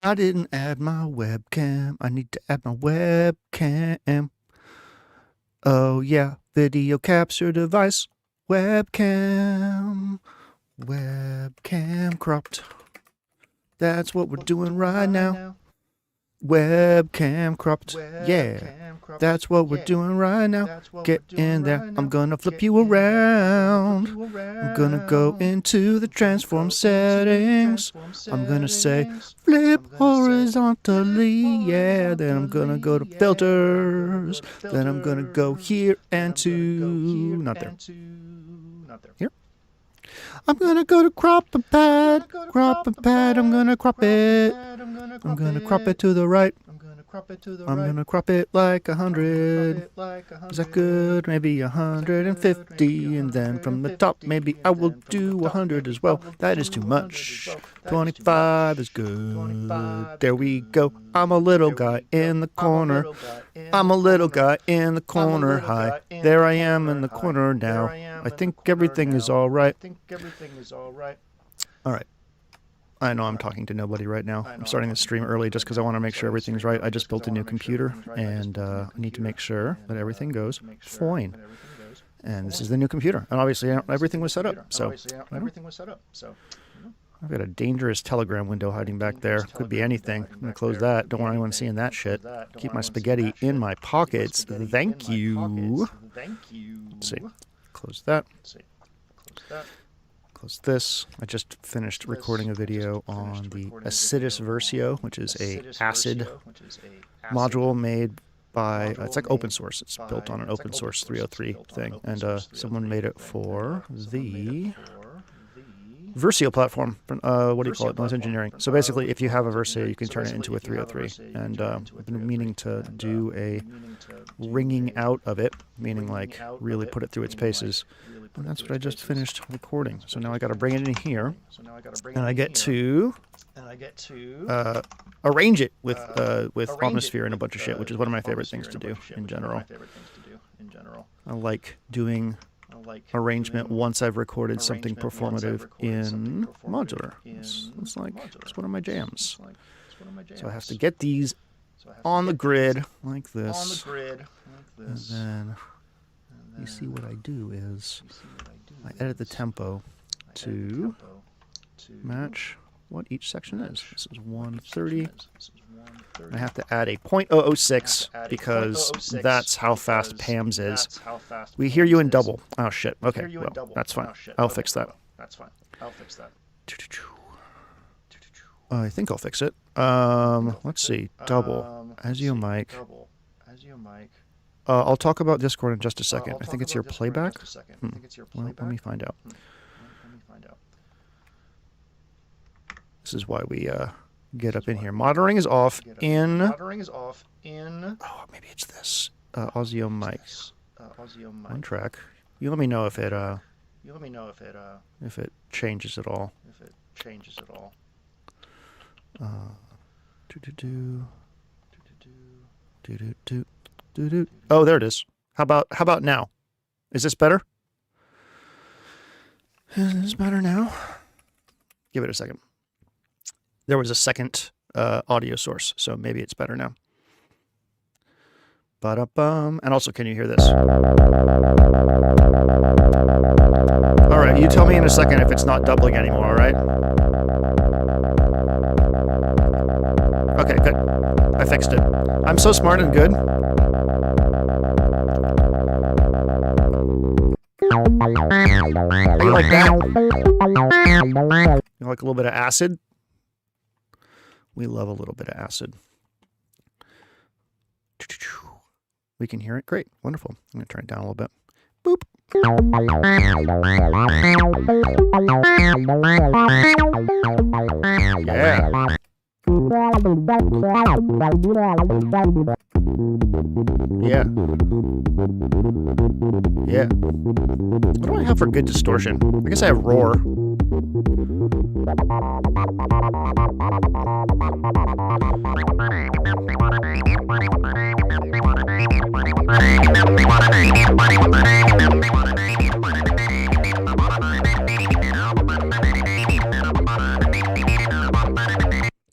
I didn't add my webcam. I need to add my webcam. Oh yeah, video capture device. Webcam. Webcam cropped. That's what we're doing right now. Webcam cropped. Yeah. That's what we're doing right now. Get in there. I'm gonna flip you around. I'm gonna go into the transform settings. I'm gonna say flip horizontally. Yeah. Then I'm gonna go to filters. Then I'm gonna go here and to not there. Here. I'm gonna go to crop and pad. Crop and pad. I'm gonna crop it. I'm gonna crop it to the right. I'm gonna crop it like 100. Is that good? Maybe 150. And then from the top, maybe I will do 100 as well. That is too much. 25 is good. There we go. I'm a little guy in the corner. I'm a little guy in the corner. Hi. There I am in the corner now. I think everything is all right. All right. I know I'm talking to nobody right now. I'm starting the stream early just because I want to make sure everything's right. I just built a new computer, and I need to make sure that everything goes fine. And this is the new computer. And obviously, everything was set up. So, I've got a dangerous Telegram window hiding back there. Could be anything. I'm going to close that. Don't want anyone seeing that shit. Keep my spaghetti in my pockets. Thank you. Let's see. Close that. Close this. I just finished recording a video on the Acidus Versio, which is a acid module made by, it's like open source. It's built on an open source 303 thing. And someone made it for the Versio platform. What do you call it? Noise engineering. So basically, if you have a Versio, you can turn it into a 303. And I've been meaning to do a ringing out of it, meaning like really put it through its paces. And that's what I just finished recording. So now I got to bring it in here, and I get to arrange it with Omnisphere and a bunch of shit, which is one of my favorite things to do in general. I like doing arrangement once I've recorded something performative in modular. It's one of my jams. So I have to get these on the grid like this, and then you see what I do is I edit the tempo to match what each section is. This is 130. I have to add a 0.006 because that's how fast Pam's is. We hear you in double. Oh shit. Okay, well, that's fine. I'll fix that. I think I'll fix it. Let's see. Double. Asio mic. I'll talk about Discord in just a second. I think it's your playback. Well, let me find out. This is why we get up in here. Monitoring is off in. Oh, maybe it's this. Ausio mic. One track. You let me know if it changes at all. Oh, there it is. How about now? Is this better? Is this better now? Give it a second. There was a second audio source, so maybe it's better now. Ba-da-bum. And also, can you hear this? All right, you tell me in a second if it's not doubling anymore, all right? Okay, good. I fixed it. I'm so smart and good. How you like that? You like a little bit of acid? We love a little bit of acid. We can hear it. Great. Wonderful. I'm going to turn it down a little bit. Boop. Yeah. Yeah. Yeah. What do I have for good distortion? I guess I have roar.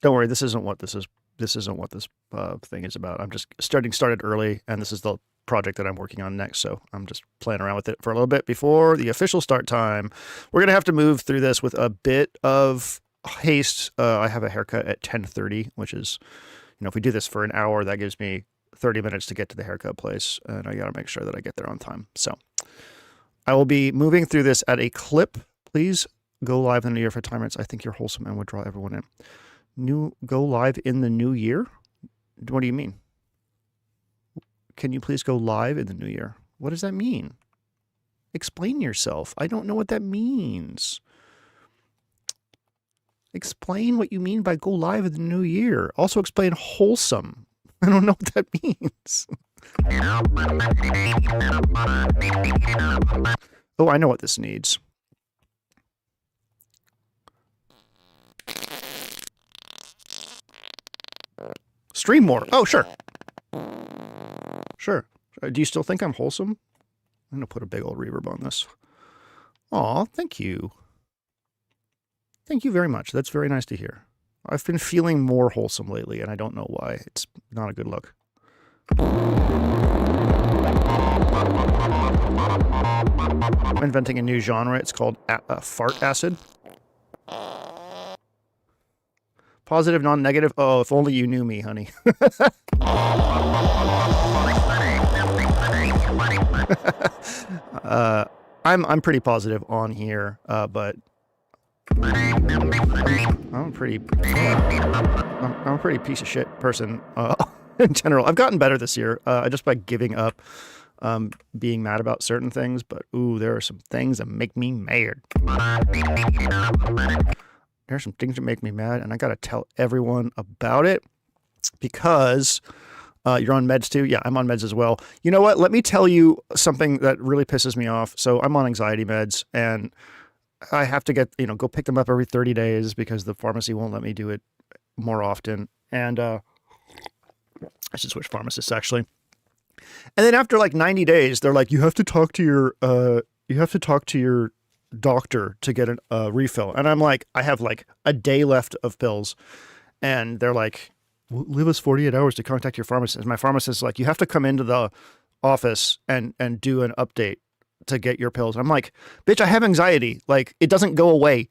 Don't worry, this isn't what this is. This isn't what this thing is about. I'm just started early, and this is the project that I'm working on next. So I'm just playing around with it for a little bit before the official start time. We're gonna have to move through this with a bit of haste. I have a haircut at 10:30, which is, if we do this for an hour, that gives me 30 minutes to get to the haircut place, and I gotta make sure that I get there on time. So I will be moving through this at a clip. Please go live in the new year for time minutes. I think you're wholesome and would draw everyone in. Go live in the new year? What do you mean? Can you please go live in the new year? What does that mean? Explain yourself. I don't know what that means. Explain what you mean by go live in the new year. Also explain wholesome. I don't know what that means. Oh, I know what this needs. Stream more. Oh, sure. Sure. Do you still think I'm wholesome? I'm going to put a big old reverb on this. Aw, thank you. Thank you very much. That's very nice to hear. I've been feeling more wholesome lately, and I don't know why. It's not a good look. I'm inventing a new genre. It's called fart acid. Positive, non-negative. Oh, if only you knew me, honey. I'm pretty positive on here, but I'm a pretty piece of shit person in general. I've gotten better this year, just by giving up being mad about certain things. But ooh, there are some things that make me mad. There's some things that make me mad, and I gotta tell everyone about it because you're on meds too. Yeah, I'm on meds as well. You know what? Let me tell you something that really pisses me off. So I'm on anxiety meds, and I have to go pick them up every 30 days because the pharmacy won't let me do it more often. And I should switch pharmacists actually. And then after like 90 days, they're like, you have to talk to your doctor to get a refill. And I'm like, I have like a day left of pills. And they're like, leave us 48 hours to contact your pharmacist. And my pharmacist is like, you have to come into the office and do an update to get your pills. I'm like, bitch, I have anxiety. Like, it doesn't go away.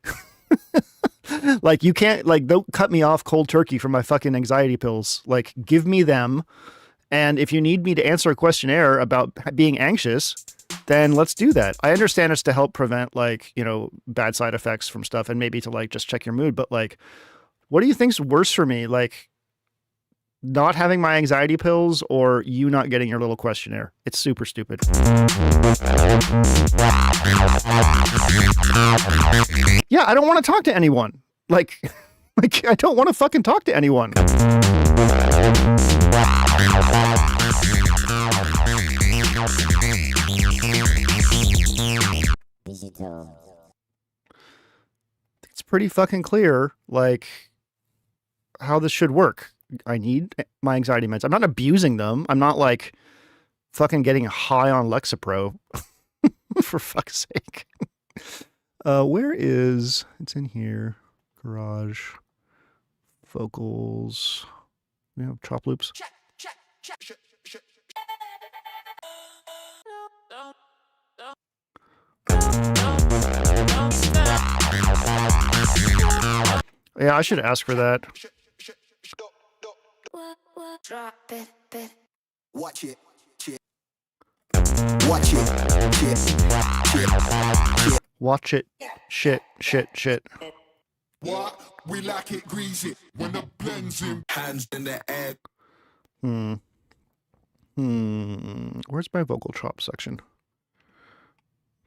Like, you can't, like, don't cut me off cold turkey for my fucking anxiety pills. Like, give me them. And if you need me to answer a questionnaire about being anxious, then let's do that. I understand it's to help prevent, like, bad side effects from stuff and maybe to, like, just check your mood. But, like, what do you think's worse for me? Like, not having my anxiety pills or you not getting your little questionnaire? It's super stupid. Yeah, I don't want to talk to anyone. Like I don't want to fucking talk to anyone. It's pretty fucking clear, like, how this should work. I need my anxiety meds. I'm not abusing them. I'm not like fucking getting high on Lexapro. For fuck's sake. Where is, it's in here. Garage. Vocals. We have chop loops. Yeah, I should ask for that. Watch it. Watch it. Watch it. Shit. What? We like it greasy when the blends in hands in the air. Where's my vocal chop section?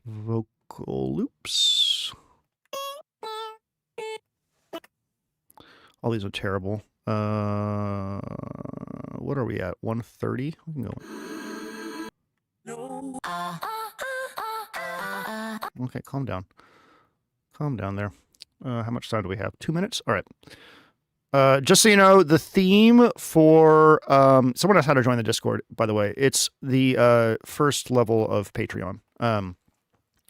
Vocal loops. All these are terrible. What are we at? 130? We can go. Okay, calm down. Calm down there. How much time do we have? 2 minutes? All right. Just so you know, the theme for someone asked how to join the Discord, by the way. It's the first level of Patreon.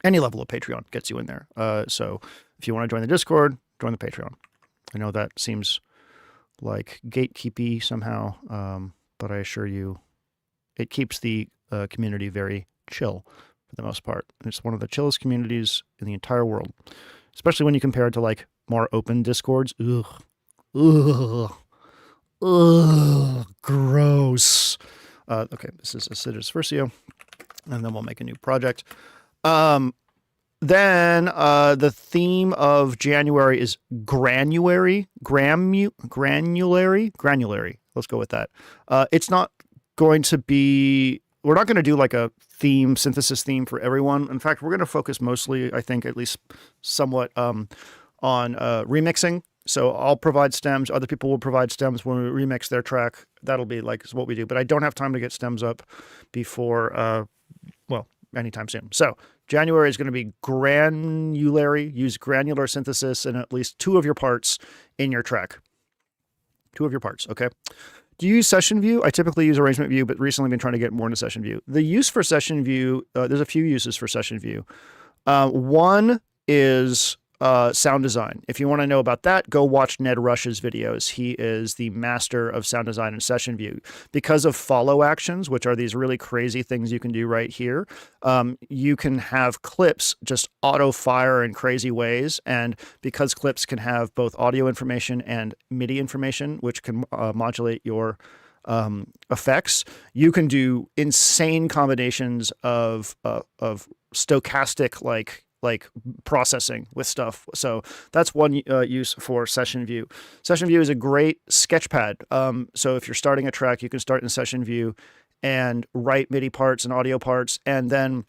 Any level of Patreon gets you in there. So if you want to join the Discord, join the Patreon. I know that seems like gatekeepy somehow, but I assure you, it keeps the community very chill for the most part. It's one of the chillest communities in the entire world, especially when you compare it to like more open discords. Ugh, ugh, ugh, gross. Okay, this is Acidus Versio, and then we'll make a new project. Then the theme of January is granulary. Let's go with that. It's not going to be, we're not going to do like a synthesis theme for everyone. In fact, we're going to focus mostly, I think, at least somewhat on remixing. So I'll provide stems. Other people will provide stems when we remix their track. That'll be like what we do. But I don't have time to get stems up before, anytime soon. So January is going to be granulary. Use granular synthesis in at least 2 of your parts in your track. 2 of your parts, okay? Do you use session view? I typically use arrangement view, but recently I've been trying to get more into session view. The use for session view, there's a few uses for session view. One is sound design. If you want to know about that, go watch Ned Rush's videos. He is the master of sound design and session view. Because of follow actions, which are these really crazy things you can do right here, you can have clips just auto fire in crazy ways. And because clips can have both audio information and MIDI information, which can modulate your effects, you can do insane combinations of stochastic like processing with stuff. So that's one use for session view. Session view is a great sketch pad. So if you're starting a track, you can start in session view and write MIDI parts and audio parts. And then,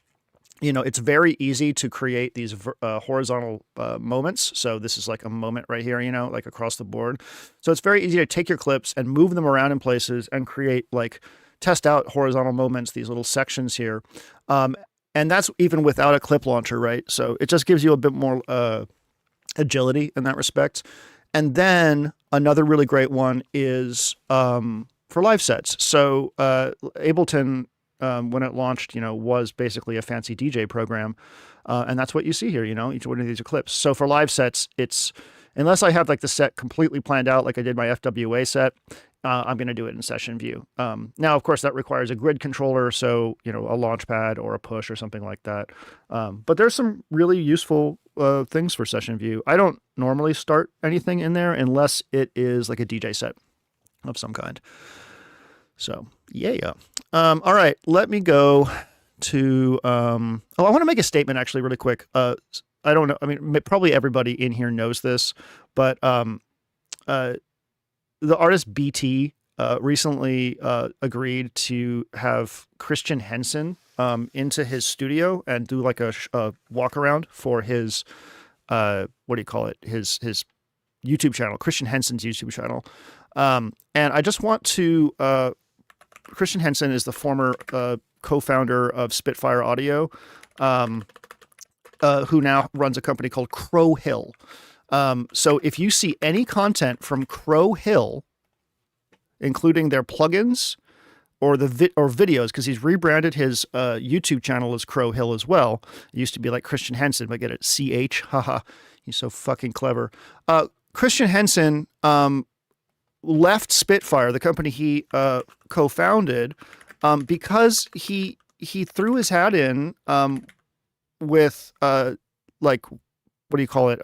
it's very easy to create these horizontal moments. So this is like a moment right here, like across the board. So it's very easy to take your clips and move them around in places and create test out horizontal moments, these little sections here. And that's even without a clip launcher, right? So it just gives you a bit more agility in that respect. And then another really great one is for live sets. So Ableton, when it launched, was basically a fancy DJ program. And that's what you see here, each one of these are clips. So for live sets, unless I have the set completely planned out like I did my FWA set, I'm going to do it in session view. Now, of course, that requires a grid controller, so, a launch pad or a push or something like that. But there's some really useful things for session view. I don't normally start anything in there unless it is like a DJ set of some kind. So, yeah. All right, let me go to... I want to make a statement, actually, really quick. I don't know. I mean, probably everybody in here knows this, but... the artist BT recently agreed to have Christian Henson into his studio and do like a walk around for his what do you call it? His YouTube channel, Christian Henson's YouTube channel. And I just want to Christian Henson is the former co-founder of Spitfire Audio, who now runs a company called Crow Hill. So if you see any content from Crow Hill, including their plugins or videos, because he's rebranded his YouTube channel as Crow Hill as well. It used to be like Christian Henson, but get it, CH, haha. He's so fucking clever. Christian Henson left Spitfire, the company he co-founded, because he threw his hat in with what do you call it?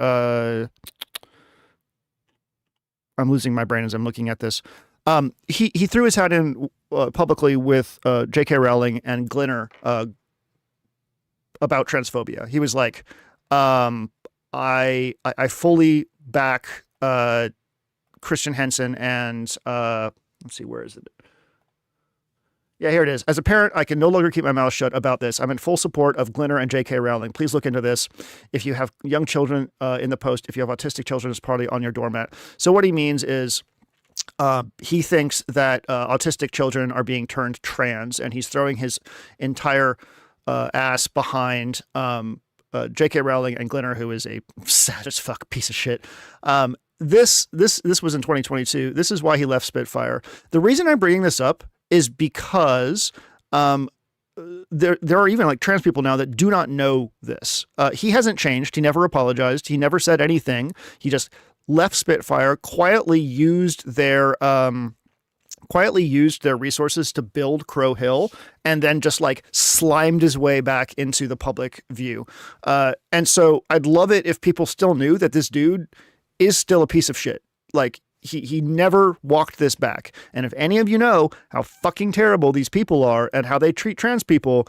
I'm losing my brain as I'm looking at this. He threw his hat in publicly with J.K. Rowling and Glinner about transphobia. He was like, I fully back Christian Henson and let's see, where is it? Yeah, here it is. As a parent, I can no longer keep my mouth shut about this. I'm in full support of Glinner and J.K. Rowling. Please look into this. If you have young children in the post, if you have autistic children, it's probably on your doormat. So what he means is he thinks that autistic children are being turned trans, and he's throwing his entire ass behind J.K. Rowling and Glinner, who is a sad as fuck piece of shit. This was in 2022. This is why he left Spitfire. The reason I'm bringing this up is because there are even trans people now that do not know this. He hasn't changed. He never apologized. He never said anything. He just left Spitfire, quietly used their resources to build Crow Hill, and then just like slimed his way back into the public view. And so I'd love it if people still knew that this dude is still a piece of shit. Like he never walked this back. And if any of you know how fucking terrible these people are and how they treat trans people,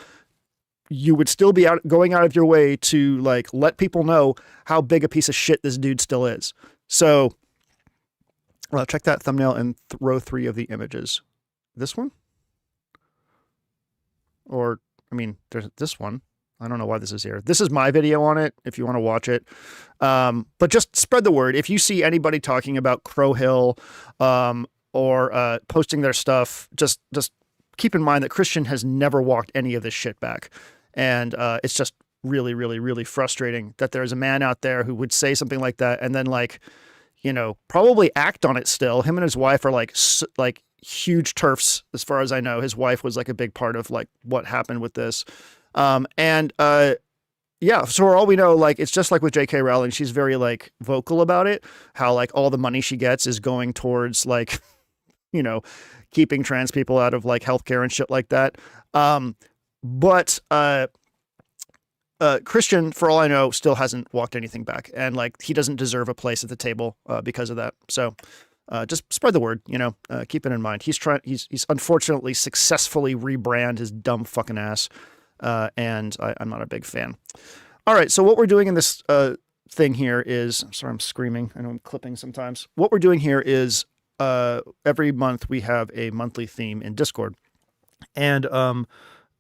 you would still be going out of your way to like let people know how big a piece of shit this dude still is. So check that thumbnail in row 3 of the images. This one? Or, I mean, there's this one. I don't know why this is here. This is my video on it if you want to watch it. But just spread the word. If you see anybody talking about Crow Hill or posting their stuff, just keep in mind that Christian has never walked any of this shit back. And it's just really, really, really frustrating that there's a man out there who would say something like that and then like, you know, probably act on it still. Him and his wife are like huge turfs, as far as I know. His wife was like a big part of like what happened with this. Yeah, so for all we know, like, it's just like with J.K. Rowling, she's very like vocal about it, how like all the money she gets is going towards like, you know, keeping trans people out of like healthcare and shit like that. But Christian, for all I know, still hasn't walked anything back, and like he doesn't deserve a place at the table because of that. So just spread the word, you know, keep it in mind. He's unfortunately successfully rebrand his dumb fucking ass, and I'm not a big fan. All right, so what we're doing in this thing here is, sorry, I'm screaming. I know I'm clipping sometimes. What we're doing here is every month we have a monthly theme in Discord, and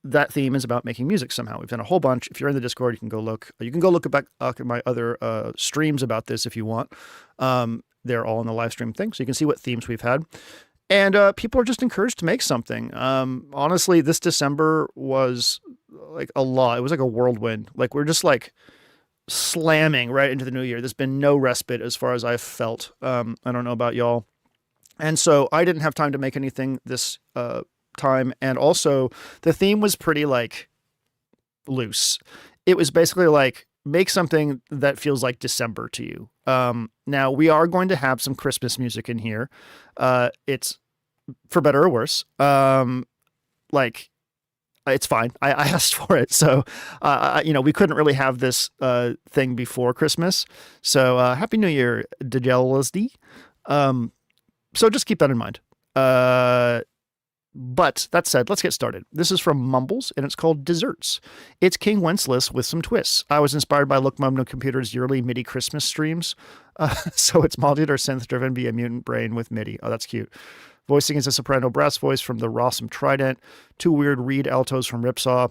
that theme is about making music somehow. We've done a whole bunch. If you're in the Discord, you can go look at my other streams about this if you want. They're all in the live stream thing, so you can see what themes we've had. And people are just encouraged to make something. Honestly, this December was like a lot. It was like a whirlwind. Like we're just like slamming right into the new year. There's been no respite as far as I've felt. I don't know about y'all. And so I didn't have time to make anything this time, and also the theme was pretty like loose. It was basically like make something that feels like December to you. Now we are going to have some Christmas music in here. It's for better or worse. Like it's fine. I asked for it, so you know, we couldn't really have this thing before Christmas. So Happy New Year, DJLSD. So just keep that in mind. But that said, let's get started. This is from Mumbles, and it's called Desserts. It's King Wenceslas with some twists. I was inspired by Look Mum No Computer's yearly MIDI Christmas streams. So it's modded or synth-driven via Mutant Brain with MIDI. Oh, that's cute. Voicing is a soprano brass voice from the Rossum Trident, 2 weird reed altos from Ripsaw,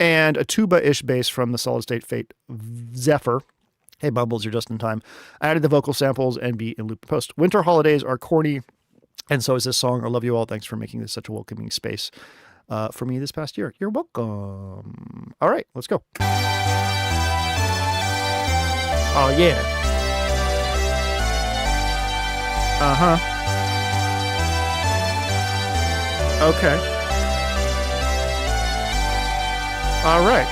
and a tuba-ish bass from the Solid State Fate Zephyr. Hey, Mumbles, you're just in time. I added the vocal samples and beat in loop post. Winter holidays are corny, and so is this song. I love you all. Thanks for making this such a welcoming space for me this past year. You're welcome. All right, let's go. Oh, yeah. Uh-huh. Okay. All right.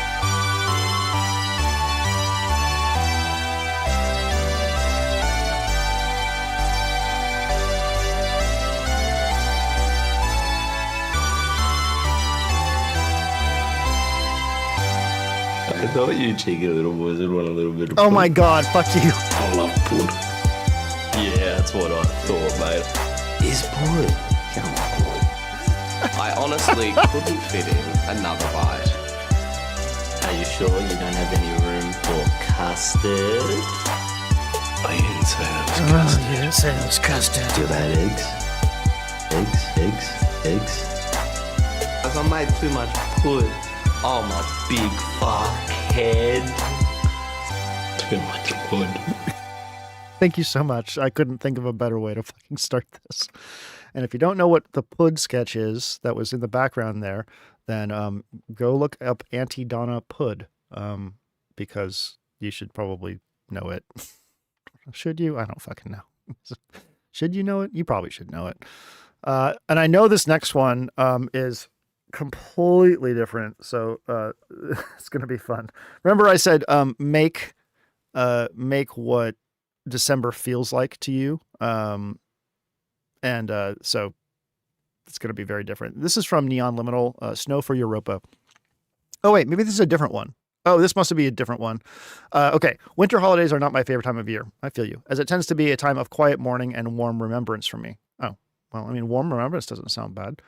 I thought you cheeky little boys would want a little bit of Oh my god, fuck you. I love pud. Yeah, that's what I thought, mate. Is pud? Come on. I honestly couldn't fit in another bite. Are you sure you don't have any room for custard? I didn't say that was custard. Oh, you didn't say it was custard. Do you have eggs? Eggs? As I made too much pud. Oh, my big fuck head. Too much pud. Thank you so much. I couldn't think of a better way to fucking start this. And if you don't know what the Pud sketch is that was in the background there, then go look up Auntie Donna Pud, because you should probably know it. Should you? I don't fucking know. Should you know it? You probably should know it. And I know this next one is completely different, so it's going to be fun. Remember I said make what December feels like to you. So it's going to be very different. This is from Neon Liminal, Snow for Europa. Oh, wait, maybe this is a different one. Oh, this must be a different one. Okay, winter holidays are not my favorite time of year. I feel you, as it tends to be a time of quiet mourning and warm remembrance for me. Oh, well, I mean, warm remembrance doesn't sound bad.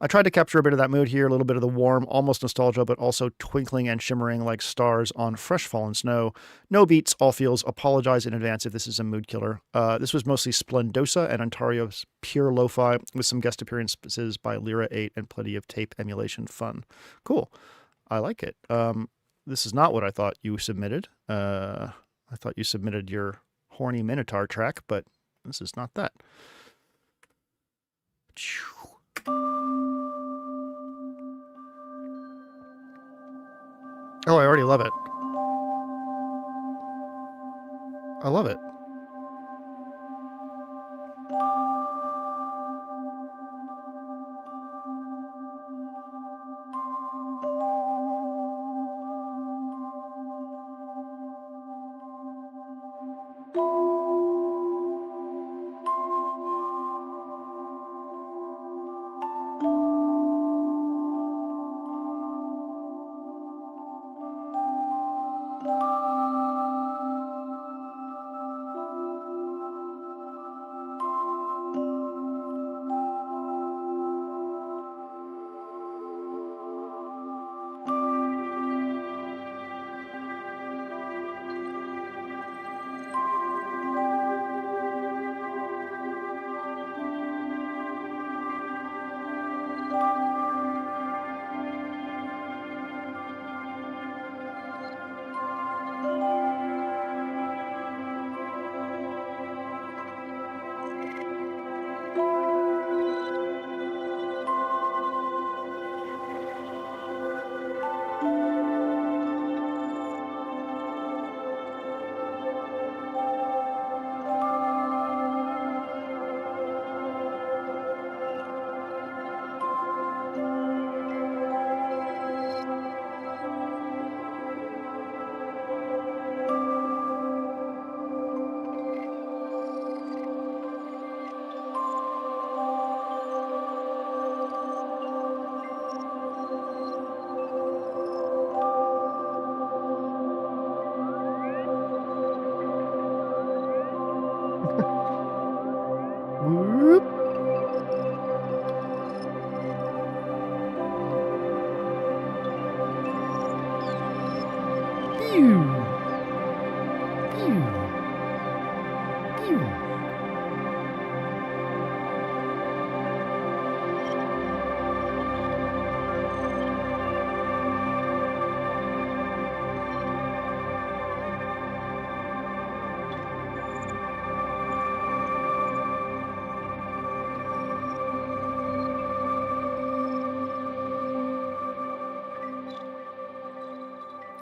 I tried to capture a bit of that mood here, a little bit of the warm, almost nostalgia, but also twinkling and shimmering like stars on fresh fallen snow. No beats, all feels. Apologize in advance if this is a mood killer. This was mostly Splendosa and Ontario's pure lo-fi with some guest appearances by Lyra 8 and plenty of tape emulation fun. Cool. I like it. This is not what I thought you submitted. I thought you submitted your horny Minotaur track, but this is not that. Oh, I already love it. I love it. Whoop. Pew. Pew. Pew.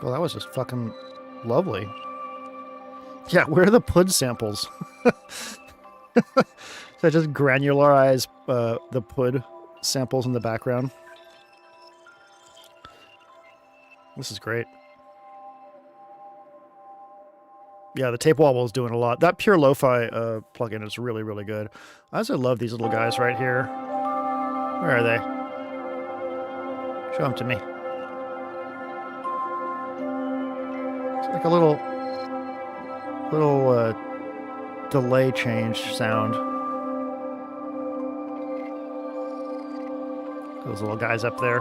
Well, that was just fucking lovely. Yeah, where are the pud samples? So I just granularize the pud samples in the background. This is great. Yeah, the tape wobble is doing a lot. That pure lo-fi plugin is really, really good. I also love these little guys right here. Where are they? Show them to me. It's like a little delay change sound. Those little guys up there.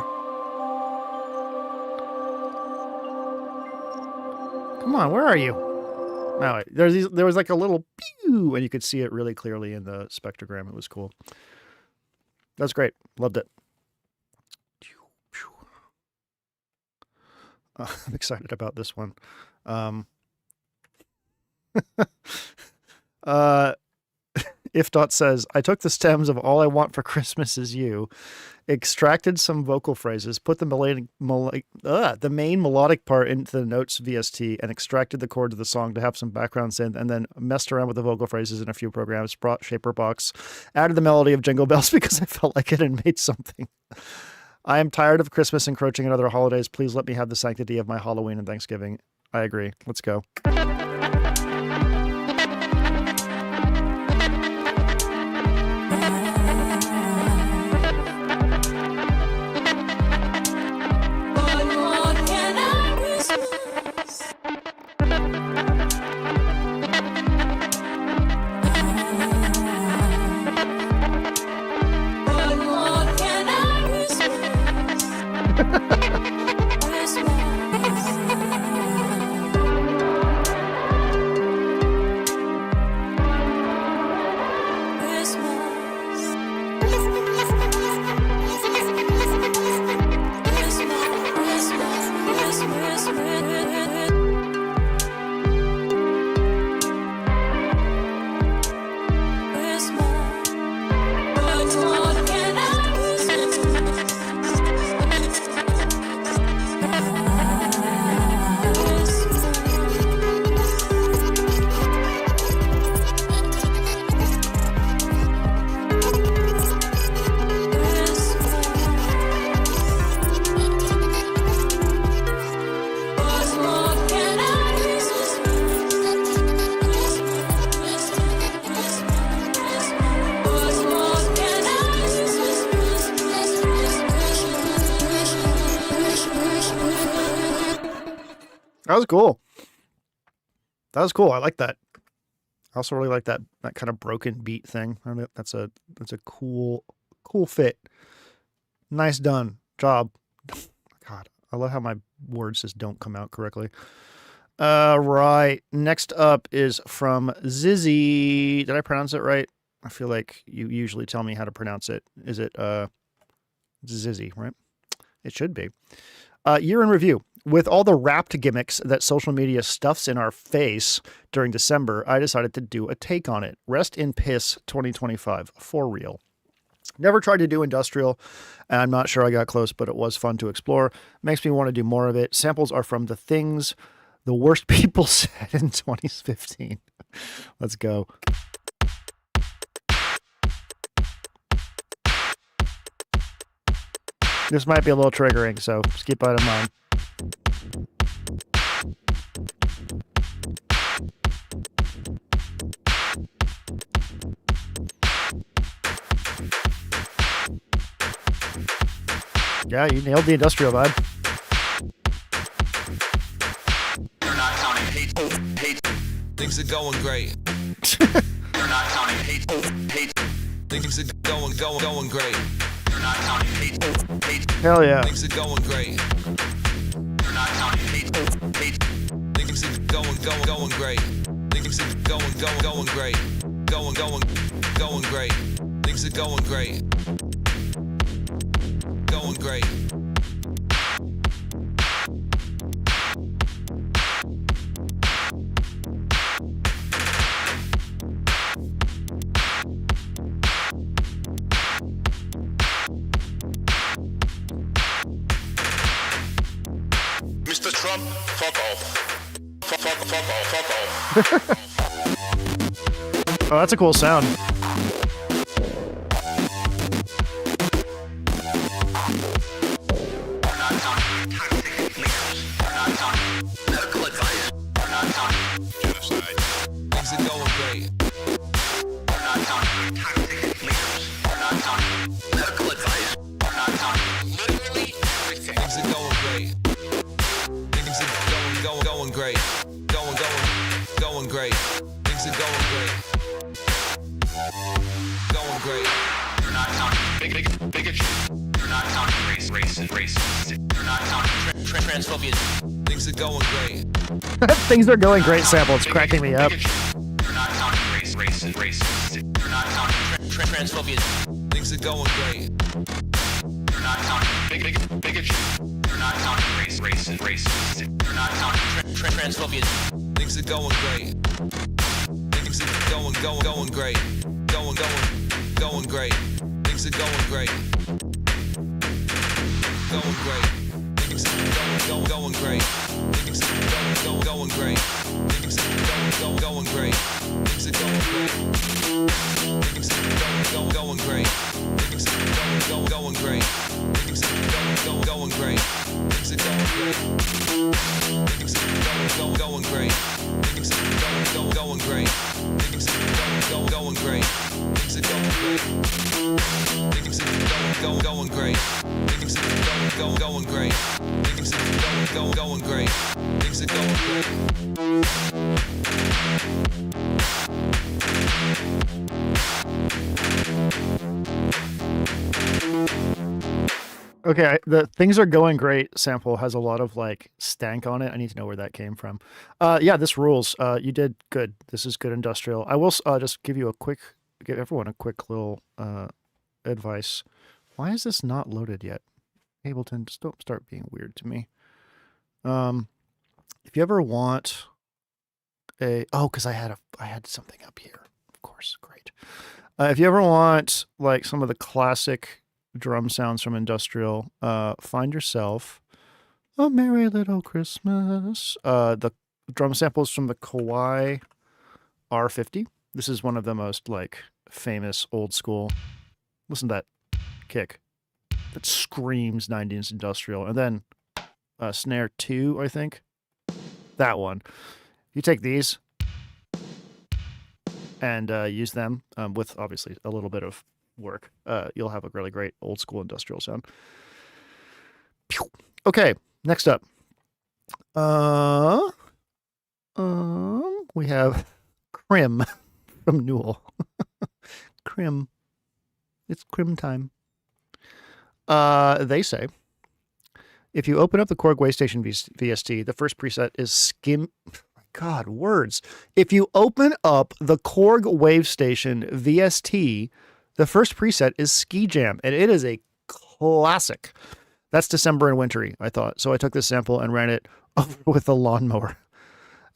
Come on, where are you? Oh, there was like a little pew, and you could see it really clearly in the spectrogram. It was cool. That's great. Loved it. I'm excited about this one. If Dot says, I took the stems of All I Want for Christmas Is You, extracted some vocal phrases, put the main melodic part into the notes VST, and extracted the chords of the song to have some background synth, and then messed around with the vocal phrases in a few programs, brought Shaperbox, added the melody of Jingle Bells because I felt like it and made something. I am tired of Christmas encroaching on other holidays. Please let me have the sanctity of my Halloween and Thanksgiving. I agree. Let's go. was cool. That was cool. I like that. I also really like that kind of broken beat thing. I mean, that's a cool fit. Nice done. Job. God, I love how my words just don't come out correctly. Right. Next up is from Zizzy. Did I pronounce it right? I feel like you usually tell me how to pronounce it. Is it Zizzy, right? It should be. Year in review. With all the wrapped gimmicks that social media stuffs in our face during December, I decided to do a take on it. Rest in piss 2025. For real. Never tried to do industrial, and I'm not sure I got close, but it was fun to explore. Makes me want to do more of it. Samples are from the things the worst people said in 2015. Let's go. This might be a little triggering, so just keep that in mind. Yeah, you nailed the industrial vibe. You're not counting hate. Things are going great. You're not counting hate. Things are going great. You're not counting hate. Hell yeah. Things are going great. You're not counting hate. Things are going great. Things are going great. Going great. Things are going great. Going great. Mr. Trump, fuck off. Fuck off. Oh, that's a cool sound. You're not counting toxic leaders. You're not counting medical advice. You're not counting genocide. Things are going great. You're not counting toxic leaders. You're not counting medical advice. You're not counting literally everything. Things are going great. Things are going great. Going great. Things are going great. Going great. You're not counting bigotry. You're not counting racism. You're not counting transphobia. Things are going great. Things are going great sample. It's cracking me up. You're not counting racism. You're not counting transphobia. Things are going great. You're not counting bigotry. You're not counting racism. You're not counting transphobia. Things are going great. Things are going great. Going great. Things are going great. Going great. Things are going great. Things are going great. Things are going great. Things are going great. Things are going great. Things are going great. Things are going great. Things are going great. Things are going great. Things are going great. Things are going great. Things are going great. Things are going great. Things are going great. Things are going great. Things are going great. Okay, the things are going great sample has a lot of like stank on it. I need to know where that came from. Yeah, this rules. You did good. This is good industrial. I will just give everyone a quick little advice. Why is this not loaded yet? Ableton, just don't start being weird to me. If you ever want because I had something up here. Of course, great. If you ever want like some of the classic drum sounds from industrial, find yourself A Merry Little Christmas. The drum samples from the Kawai R50. This is one of the most like famous old school. Listen to that kick that screams 90s industrial. And then snare 2, I think. That one. You take these and use them with obviously a little bit of work. You'll have a really great old school industrial sound. Okay, next up. We have Crim from Newell. Crim. It's Crim time. They say, if you open up the Korg Waystation VST, the first preset is skim. God, words. If you open up the Korg Wavestation VST, the first preset is Ski Jam, and it is a classic. That's December and Wintry, I thought. So I took this sample and ran it over with a lawnmower.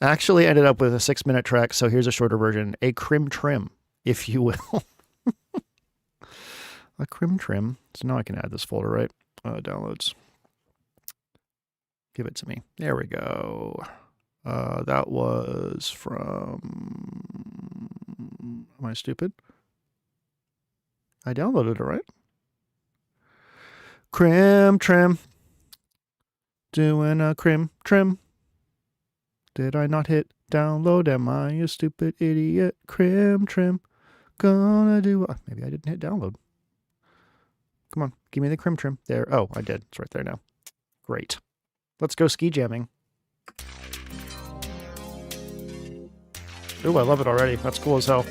I actually ended up with a 6-minute track, so here's a shorter version. A Crim Trim, if you will. A Crim Trim. So now I can add this folder, right? Downloads. Give it to me. There we go. That was from... Am I stupid? I downloaded it, right? Crim Trim. Doing a Crim Trim. Did I not hit download? Am I a stupid idiot? Crim Trim. Gonna do... Maybe I didn't hit download. Come on. Give me the Crim Trim. There. Oh, I did. It's right there now. Great. Let's go ski jamming. Ooh, I love it already. That's cool as hell.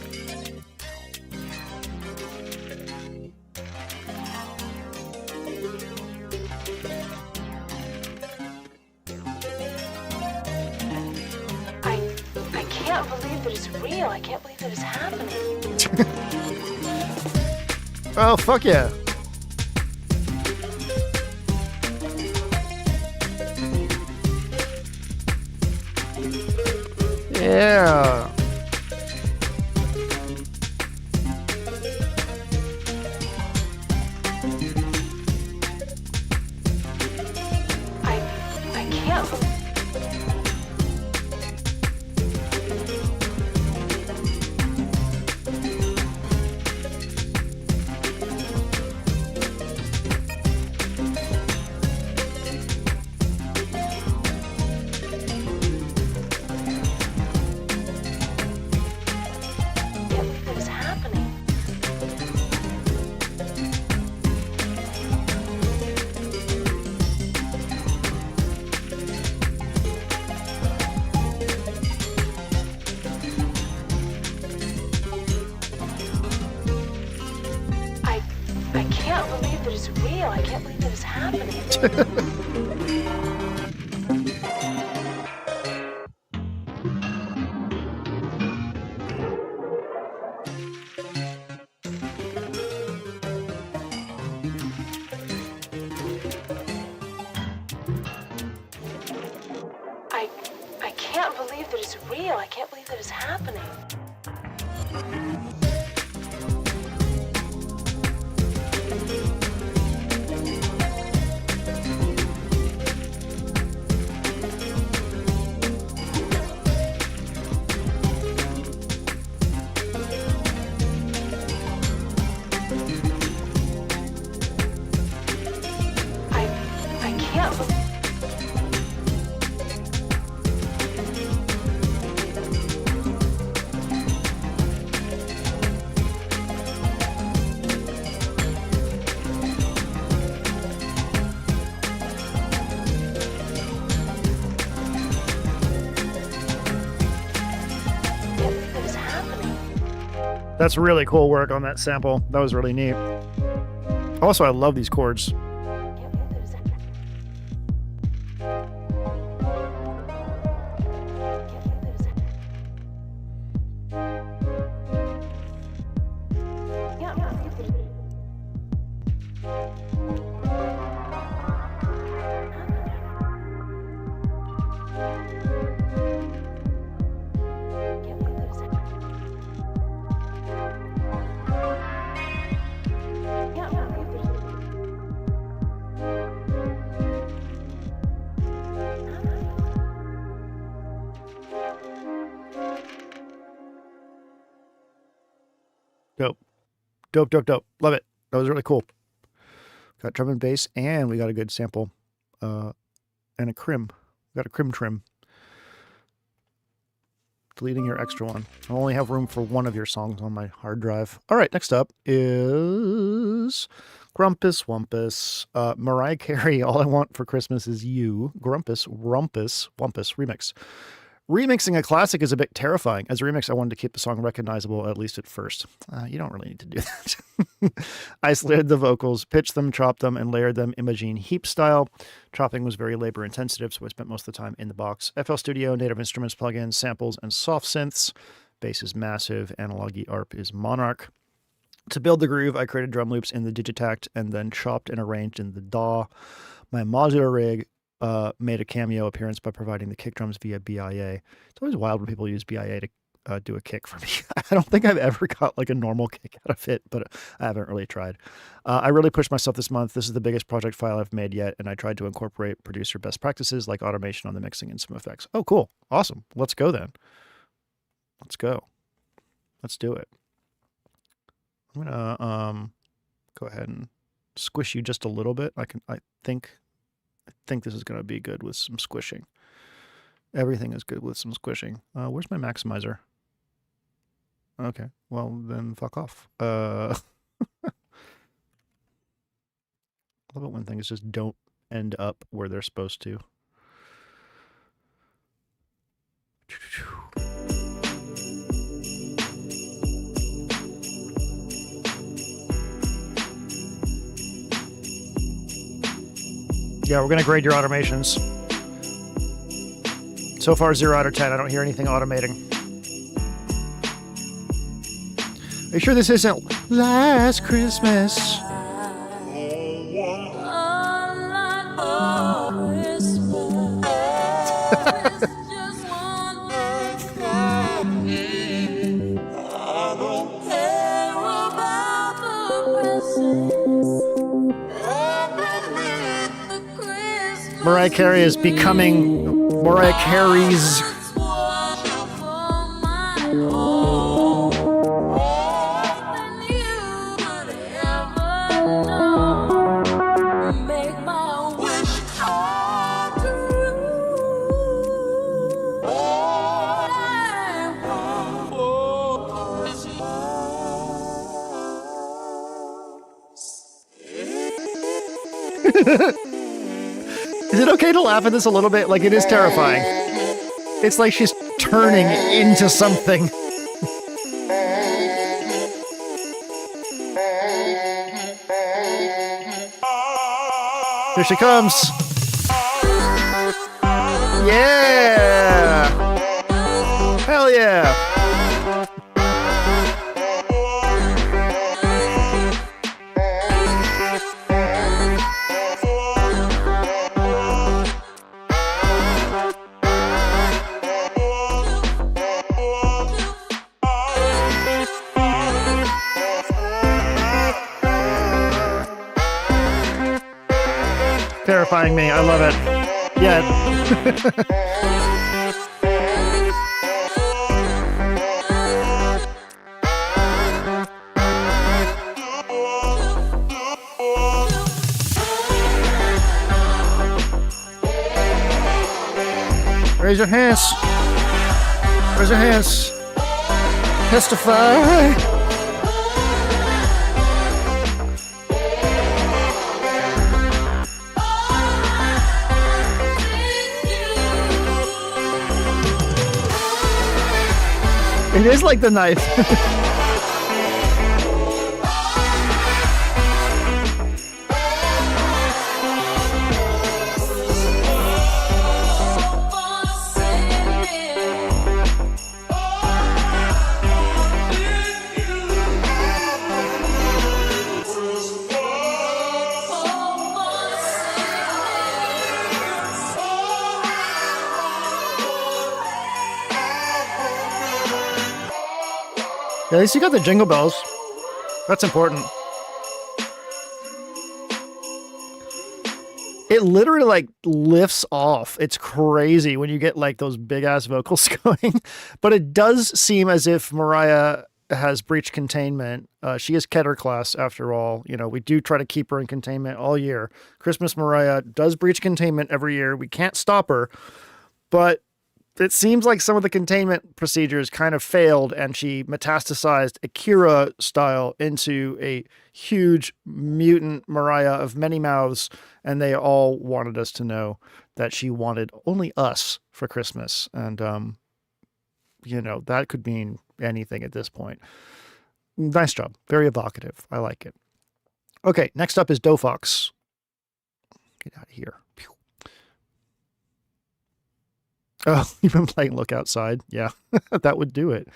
I can't believe that it's real. I can't believe that it's happening. Oh, fuck yeah. Yeah. I can't believe... I can't believe that it's real. I can't believe that it's happening. I can't believe that it's real. I can't believe that it's happening. I can't believe... That's really cool work on that sample. That was really neat. Also, I love these chords. Dope. Dope, dope, dope. Love it. That was really cool. Got drum and bass, and we got a good sample. And a Crim. Got a Crim Trim. Deleting your extra one. I only have room for one of your songs on my hard drive. All right, next up is Grumpus Wumpus. Mariah Carey, All I Want for Christmas Is You. Grumpus Rumpus Wumpus remix. Remixing a classic is a bit terrifying. As a remix, I wanted to keep the song recognizable, at least at first. You don't really need to do that. Isolated the vocals, pitched them, chopped them, and layered them Imogene Heap style. Chopping was very labor intensive, so I spent most of the time in the box. FL Studio, Native Instruments plugins, samples, and soft synths. Bass is massive. Analog ARP is Monarch. To build the groove, I created drum loops in the Digitact and then chopped and arranged in the DAW. My modular rig made a cameo appearance by providing the kick drums via BIA. It's always wild when people use BIA to do a kick for me. I don't think I've ever got like a normal kick out of it, but I haven't really tried. I really pushed myself this month. This is the biggest project file I've made yet, and I tried to incorporate producer best practices like automation on the mixing and some effects. Oh, cool. Awesome. Let's go then. Let's go. Let's do it. I'm gonna go ahead and squish you just a little bit. I think this is gonna be good with some squishing. Everything is good with some squishing. Where's my maximizer? Okay, well then fuck off. I love it when things just don't end up where they're supposed to. Yeah, we're going to grade your automations. So far, 0 out of 10. I don't hear anything automating. Are you sure this isn't Last Christmas? Mariah Carey is becoming Mariah Carey's. Is it okay to laugh at this a little bit? Like, it is terrifying. It's like she's turning into something. Here she comes. Yeah! Hell yeah! Terrifying me. I love it. Yeah. Raise your hands. Raise your hands. Testify. It is like the knife. At least you got the jingle bells. That's important. It literally like lifts off. It's crazy when you get like those big ass vocals going. But it does seem as if Mariah has breached containment. She is Keter class after all. You know, we do try to keep her in containment all year. Christmas Mariah does breach containment every year. We can't stop her. But it seems like some of the containment procedures kind of failed, and she metastasized Akira style into a huge mutant Mariah of many mouths, and they all wanted us to know that she wanted only us for Christmas. And, that could mean anything at this point. Nice job. Very evocative. I like it. Okay, next up is Dofox. Get out of here. Pew. Oh, you've been playing Look Outside. Yeah, that would do it.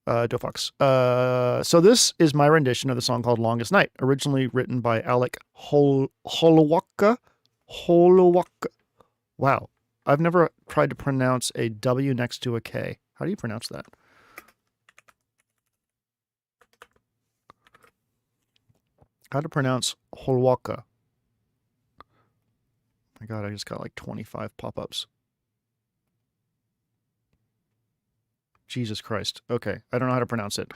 Dofox. So this is my rendition of the song called Longest Night, originally written by Alec Holowaka. Wow. I've never tried to pronounce a W next to a K. How do you pronounce that? How to pronounce Holowaka. My God, I just got like 25 pop-ups. Jesus Christ. Okay, I don't know how to pronounce it.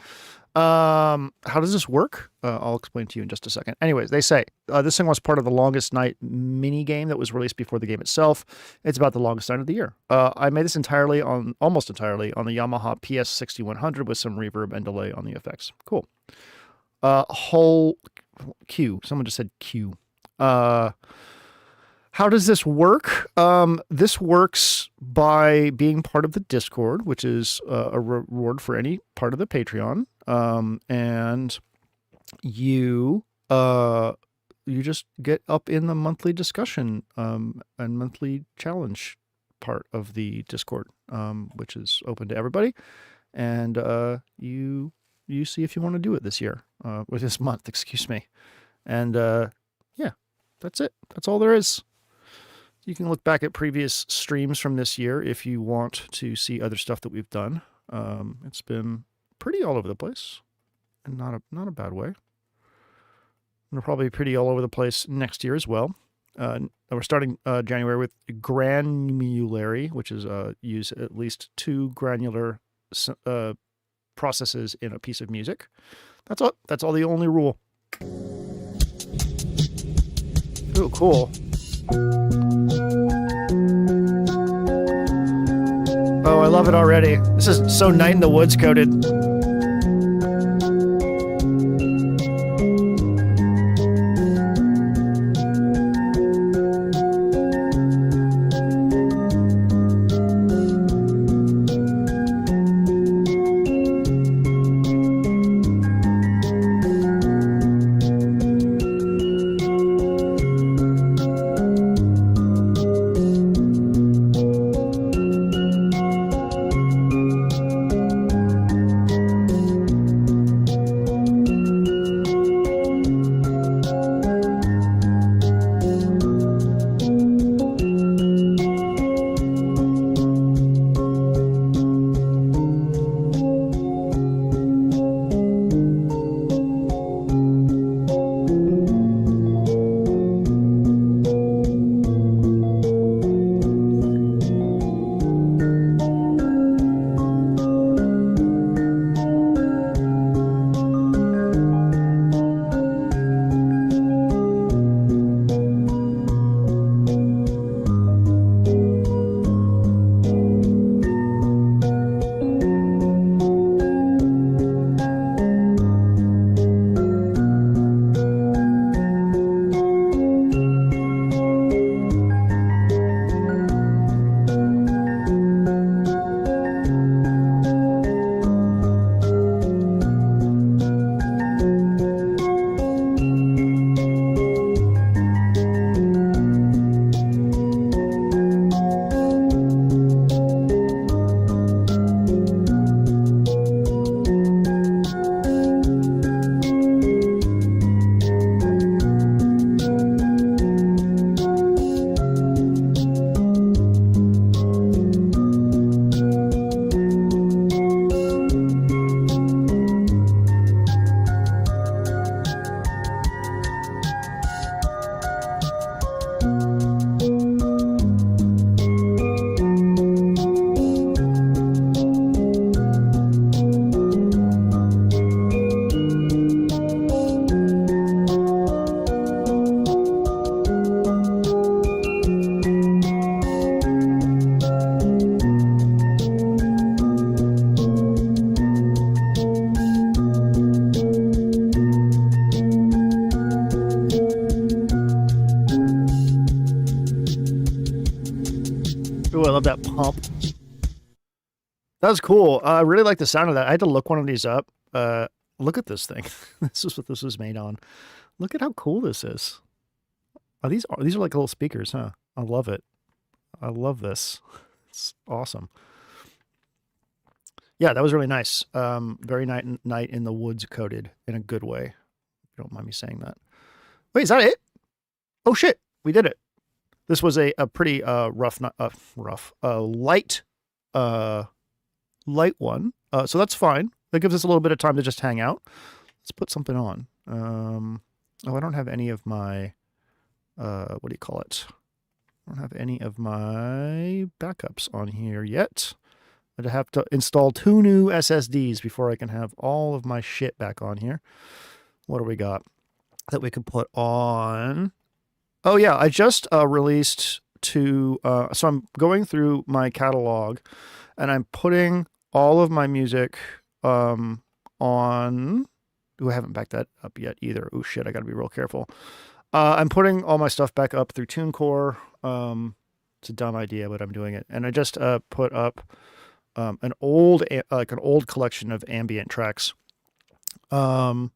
How does this work? I'll explain to you in just a second. Anyways, they say this thing was part of the Longest Night mini game that was released before the game itself. It's about the longest night of the year. I made this almost entirely on the Yamaha PS6100 with some reverb and delay on the effects. Cool. Whole Q. Someone just said Q. How does this work? This works by being part of the Discord, which is a reward for any part of the Patreon. And you just get up in the monthly discussion and monthly challenge part of the Discord, which is open to everybody. And you see if you want to do it this year, or this month, excuse me. And yeah, that's it. That's all there is. You can look back at previous streams from this year if you want to see other stuff that we've done. It's been pretty all over the place, and not a bad way. And it'll probably be pretty all over the place next year as well. We're starting January with granulary, which is use at least 2 granular processes in a piece of music. That's all. That's all. The only rule. Ooh, cool. Oh, I love it already. This is so Night in the Woods coded. Hump. That was cool. I really like the sound of that. I had to look one of these up. Look at this thing. This is what this was made on. Look at how cool this is. Oh, these are like little speakers, huh? I love it. I love this. It's awesome. Yeah, that was really nice. Very night in the woods coded in a good way. If you don't mind me saying that. Wait, is that it? Oh shit, we did it. This was a pretty light one. So that's fine. That gives us a little bit of time to just hang out. Let's put something on. I don't have any of my what do you call it? I don't have any of my backups on here yet. I'd have to install 2 new SSDs before I can have all of my shit back on here. What do we got that we can put on? Oh yeah, I just released 2. So I'm going through my catalog, and I'm putting all of my music on. Ooh, I haven't backed that up yet either. Oh shit, I got to be real careful. I'm putting all my stuff back up through TuneCore. It's a dumb idea, but I'm doing it, and I just put up an old collection of ambient tracks. Oh,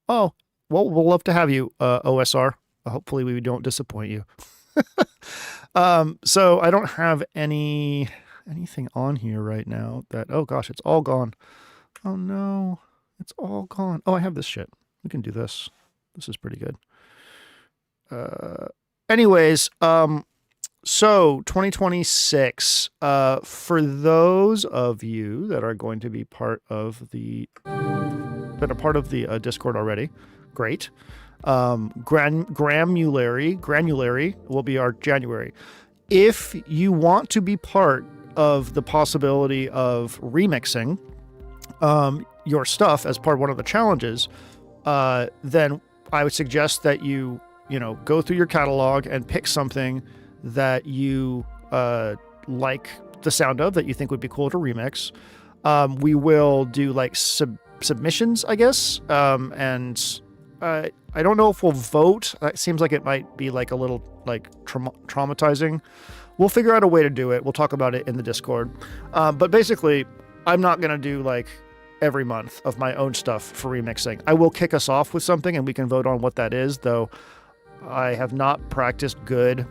well, we'll love to have you, OSR. Hopefully we don't disappoint you. So I don't have anything on here right now that, oh gosh, it's all gone. Oh no, it's all gone. Oh, I have this shit. We can do this. This is pretty good. Anyways, so 2026, for those of you that are going to be part of the Discord already, great. Granulary will be our January. If you want to be part of the possibility of remixing your stuff as part of one of the challenges, then I would suggest that you go through your catalog and pick something that you like the sound of, that you think would be cool to remix. We will do like submissions, I guess, and I don't know if we'll vote. It seems like it might be like a little like traumatizing. We'll figure out a way to do it. We'll talk about it in the Discord. But basically, I'm not going to do like every month of my own stuff for remixing. I will kick us off with something and we can vote on what that is, though I have not practiced good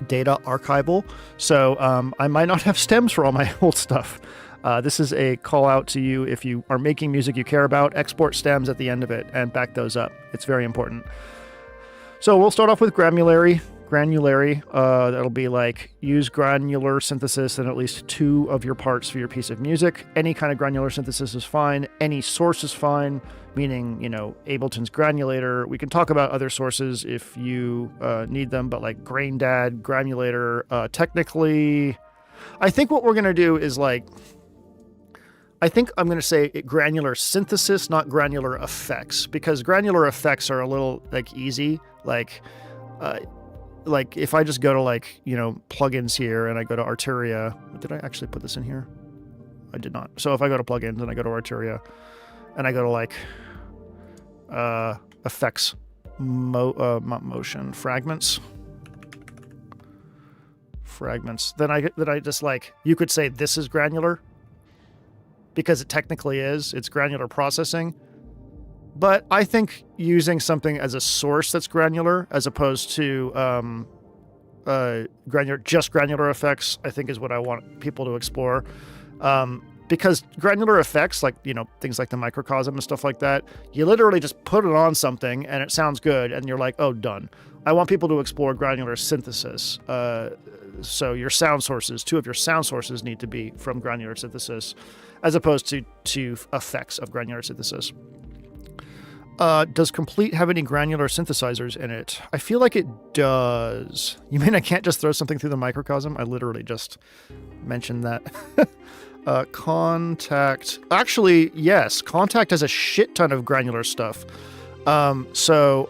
data archival. So I might not have stems for all my old stuff. This is a call out to you. If you are making music you care about, export stems at the end of it and back those up. It's very important. So we'll start off with Granulary. That'll be like use granular synthesis in at least 2 of your parts for your piece of music. Any kind of granular synthesis is fine. Any source is fine, meaning, Ableton's granulator. We can talk about other sources if you need them, but like Graindad, granulator, technically, I think what we're going to do is I think I'm going to say granular synthesis, not granular effects, because granular effects are a little easy. Like if I just go to plugins here and I go to Arteria, did I actually put this in here? I did not. So if I go to plugins and I go to Arteria and I go to effects, not motion, fragments, then I just you could say this is granular, because it technically is. It's granular processing. But I think using something as a source that's granular, as opposed to granular effects, I think is what I want people to explore. Because granular effects, things like the microcosm and stuff like that, you literally just put it on something and it sounds good, and you're like, oh, done. I want people to explore granular synthesis. So your sound sources, 2 of your sound sources need to be from granular synthesis, as opposed to effects of granular synthesis. Does Complete have any granular synthesizers in it? I feel like it does. You mean I can't just throw something through the microcosm? I literally just mentioned that. Contact. Actually, yes. Contact has a shit ton of granular stuff. So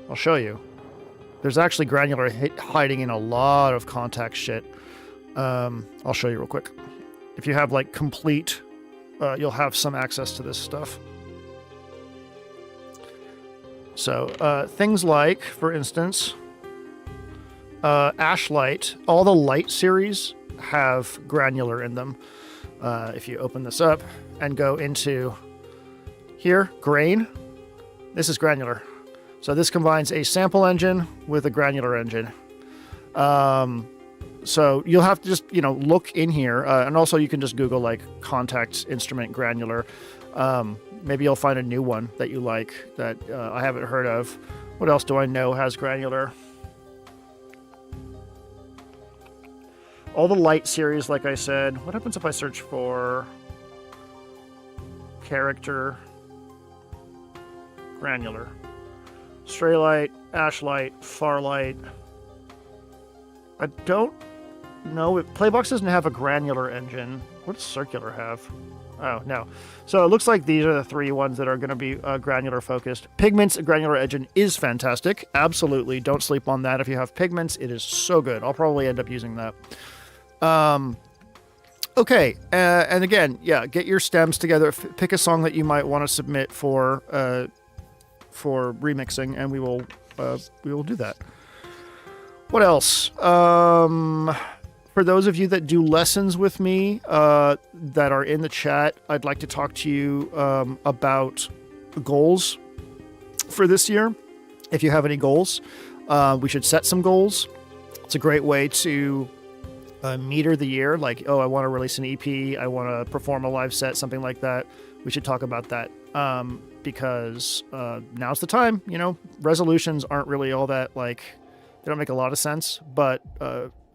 I'll show you. There's actually granular hiding in a lot of Contact shit. I'll show you real quick. If you have Complete, you'll have some access to this stuff. So things like, for instance, Ashlight, all the light series have granular in them. If you open this up and go into here, grain, this is granular. So this combines a sample engine with a granular engine. So you'll have to just, look in here. And also you can just Google like contact instrument granular. Maybe you'll find a new one that you like that I haven't heard of. What else do I know has granular? All the light series, like I said. What happens if I search for character granular? Stray light, ash light, far light. I don't know. Playbox doesn't have a granular engine. What does circular have? Oh, no. So it looks like these are the three ones that are going to be granular focused. Pigments granular engine is fantastic. Absolutely. Don't sleep on that. If you have Pigments, it is so good. I'll probably end up using that. Okay. And again, yeah, get your stems together. Pick a song that you might want to submit for remixing, and we will do that. What else? For those of you that do lessons with me that are in the chat, I'd like to talk to you about goals for this year. If you have any goals, we should set some goals. It's a great way to meter the year. Like, I want to release an EP. I want to perform a live set, something like that. We should talk about that because now's the time. Resolutions aren't really all that, they don't make a lot of sense, but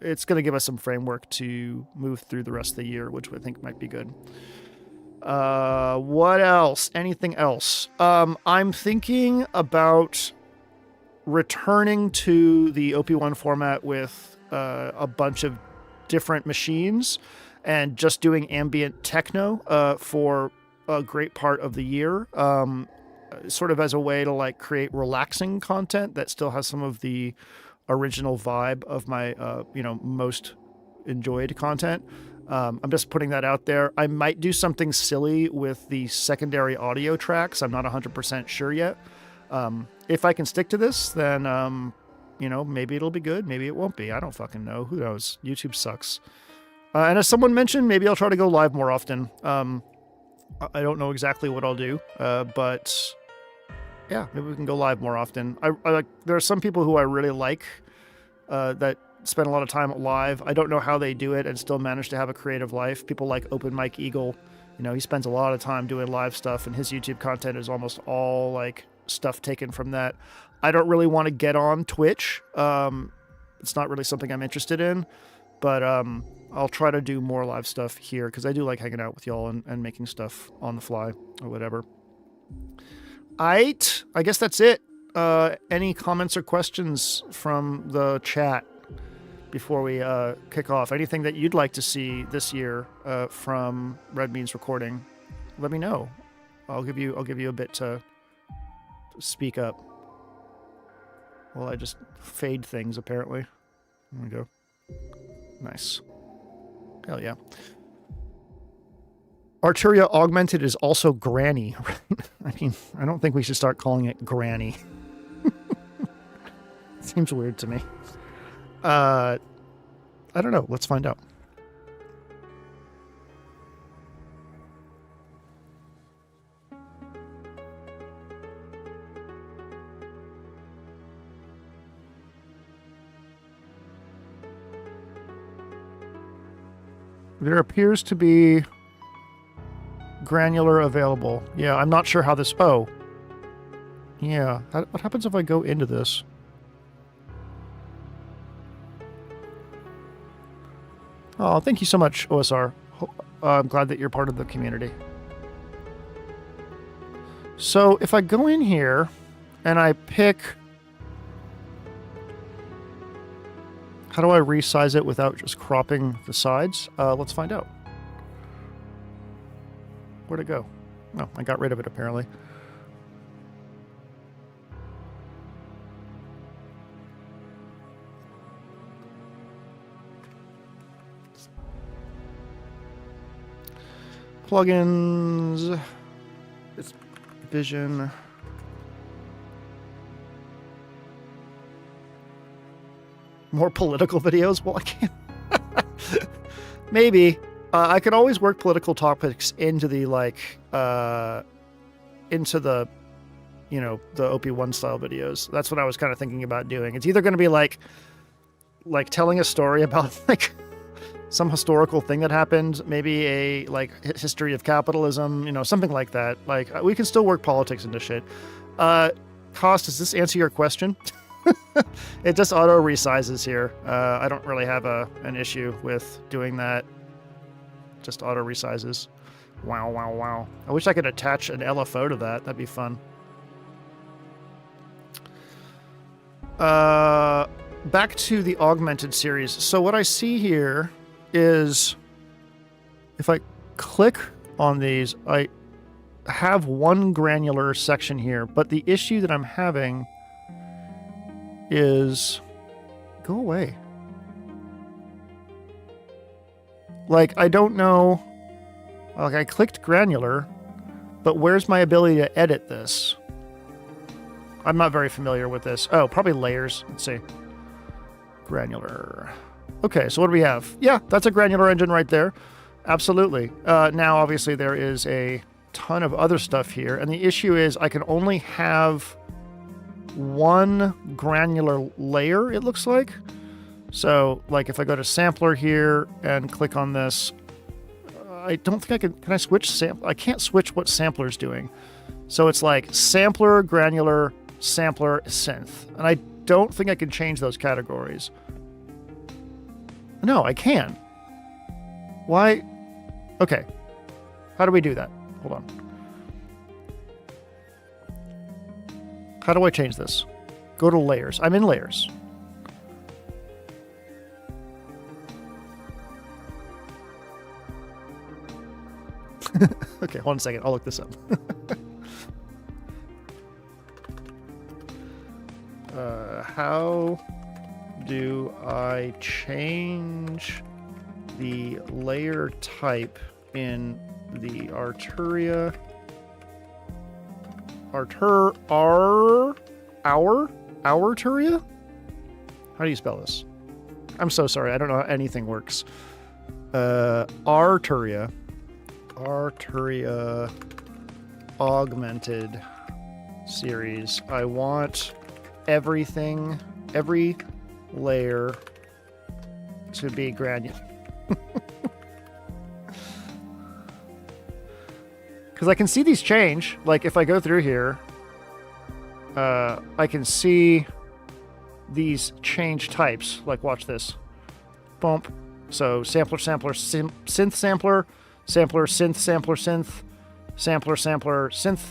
it's going to give us some framework to move through the rest of the year, which I think might be good. What else? Anything else? I'm thinking about returning to the OP1 format with a bunch of different machines and just doing ambient techno for a great part of the year, sort of as a way to create relaxing content that still has some of the original vibe of my most enjoyed content. I'm just putting that out there. I might do something silly with the secondary audio tracks. I'm not 100% sure yet. If I can stick to this, then maybe it'll be good, maybe it won't be. I don't fucking know. Who knows? YouTube sucks. And as someone mentioned, maybe I'll try to go live more often. I don't know exactly what I'll do, but yeah, maybe we can go live more often. There are some people who I really like that spend a lot of time live. I don't know how they do it and still manage to have a creative life. People like Open Mike Eagle, he spends a lot of time doing live stuff, and his YouTube content is almost all stuff taken from that. I don't really want to get on Twitch. It's not really something I'm interested in, but I'll try to do more live stuff here because I do like hanging out with y'all and making stuff on the fly or whatever. I guess that's it. Any comments or questions from the chat before we kick off? Anything that you'd like to see this year from Red Beans Recording? Let me know. I'll give you a bit to speak up. Well, I just fade things apparently. There we go. Nice. Hell yeah. Arturia Augmented is also Granny, right? I mean, I don't think we should start calling it Granny. Seems weird to me. I don't know. Let's find out. There appears to be granular available. Yeah, I'm not sure how this... Oh. Yeah. What happens if I go into this? Oh, thank you so much, OSR. I'm glad that you're part of the community. So if I go in here and I pick... How do I resize it without just cropping the sides? Let's find out. Where'd it go? Oh, I got rid of it apparently. Plugins. It's Vision. More political videos? Well, I can't. Maybe. I could always work political topics into the, into the, the OP1 style videos. That's what I was kind of thinking about doing. It's either going to be like telling a story about, some historical thing that happened, maybe a, history of capitalism, something like that. We can still work politics into shit. Cost, does this answer your question? It just auto resizes here. I don't really have an issue with doing that. Just auto resizes. Wow, wow, wow. I wish I could attach an LFO to that. That'd be fun. Back to the augmented series. So what I see here is if I click on these, I have one granular section here, but the issue that I'm having is go away. I don't know. I clicked granular, but where's my ability to edit this? I'm not very familiar with this. Oh, probably layers. Let's see. Granular. Okay, so what do we have? Yeah, that's a granular engine right there. Absolutely. Now, obviously, there is a ton of other stuff here, and the issue is I can only have one granular layer, it looks like. So, if I go to sampler here and click on this, I don't think I can I switch I can't switch what sampler's doing. So it's sampler, granular, sampler, synth. And I don't think I can change those categories. No, I can. Why? Okay. How do we do that? Hold on. How do I change this? Go to layers. I'm in layers. Okay, hold on a second. I'll look this up. How do I change the layer type in the Arturia? Arturia? How do you spell this? I'm so sorry. I don't know how anything works. Arturia augmented series. I want everything, every layer to be granular. Because I can see these change. If I go through here, I can see these change types. Watch this. Bump. So sampler, synth sampler, sampler, synth, sampler, synth, sampler, sampler, synth.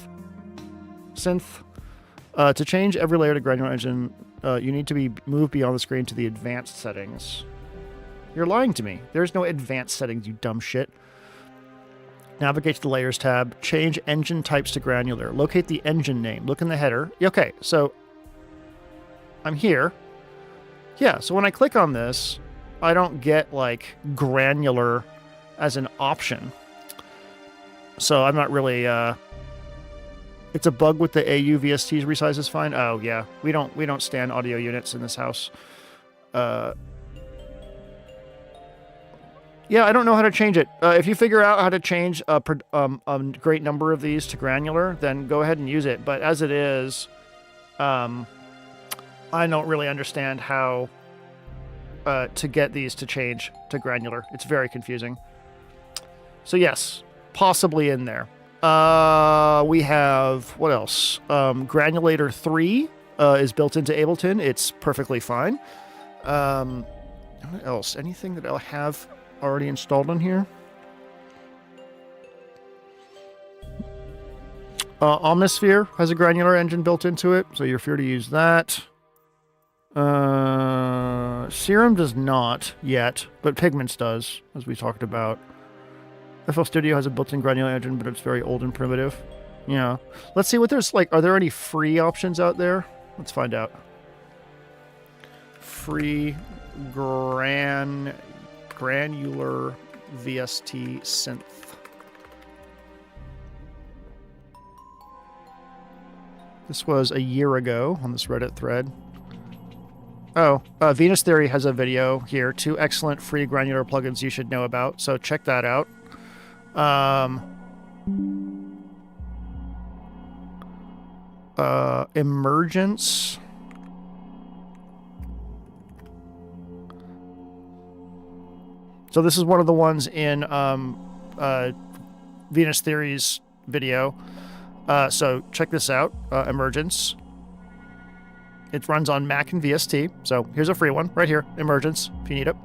To change every layer to granular engine, you need to be moved beyond the screen to the advanced settings. You're lying to me. There's no advanced settings, you dumb shit. Navigate to the Layers tab. Change engine types to granular. Locate the engine name. Look in the header. Okay, so I'm here. Yeah, so when I click on this, I don't get, granular as an option. So I'm not really... It's a bug with the AU VST's resize is fine. Oh, yeah. We don't stand audio units in this house. Yeah, I don't know how to change it. If you figure out how to change a great number of these to granular, then go ahead and use it. But as it is, I don't really understand how to get these to change to granular. It's very confusing. So yes, possibly in there. We have, what else? Granulator 3 is built into Ableton. It's perfectly fine. What else? Anything that I'll have already installed on here? Omnisphere has a granular engine built into it, so you're free to use that. Serum does not yet, but Pigments does, as we talked about. FL Studio has a built-in granular engine, but it's very old and primitive. Yeah. Let's see what there's are there any free options out there? Let's find out. Free granular VST synth. This was a year ago on this Reddit thread. Oh, Venus Theory has a video here. 2 excellent free granular plugins you should know about. So check that out. Emergence. So this is one of the ones in Venus Theory's video. So check this out. Emergence. It runs on Mac and VST. So here's a free one right here. Emergence, if you need it.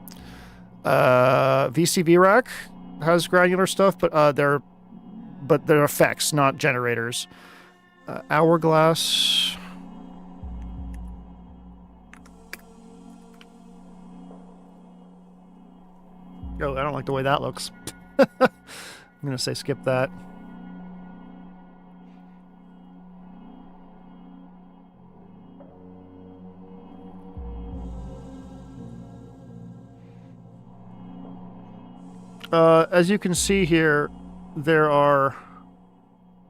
VCV Rack has granular stuff, but they're effects, not generators. Hourglass. Oh, I don't like the way that looks. I'm gonna say skip that. As you can see here, there are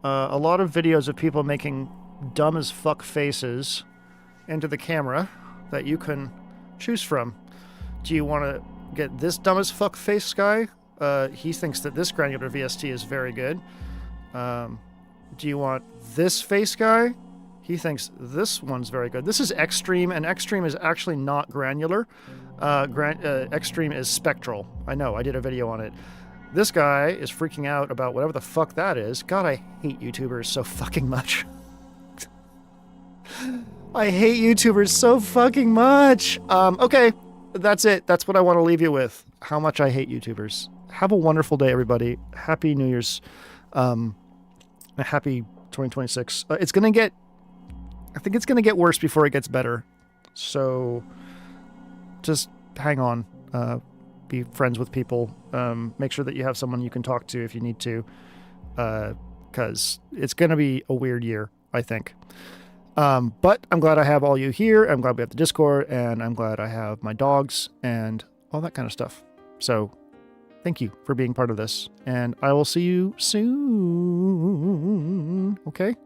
a lot of videos of people making dumb as fuck faces into the camera that you can choose from. Do you want to get this dumb as fuck face guy? He thinks that this granular VST is very good. Do you want this face guy? He thinks this one's very good. This is Extreme, and Extreme is actually not granular. Extreme is spectral. I know, I did a video on it. This guy is freaking out about whatever the fuck that is. God, I hate YouTubers so fucking much. I hate YouTubers so fucking much. Okay, that's it. That's what I want to leave you with. How much I hate YouTubers. Have a wonderful day, everybody. Happy New Year's. Happy 2026. It's gonna get... I think it's gonna get worse before it gets better. So... just hang on. Be friends with people. Make sure that you have someone you can talk to if you need to. Because it's going to be a weird year, I think. But I'm glad I have all you here. I'm glad we have the Discord. And I'm glad I have my dogs and all that kind of stuff. So thank you for being part of this. And I will see you soon. Okay?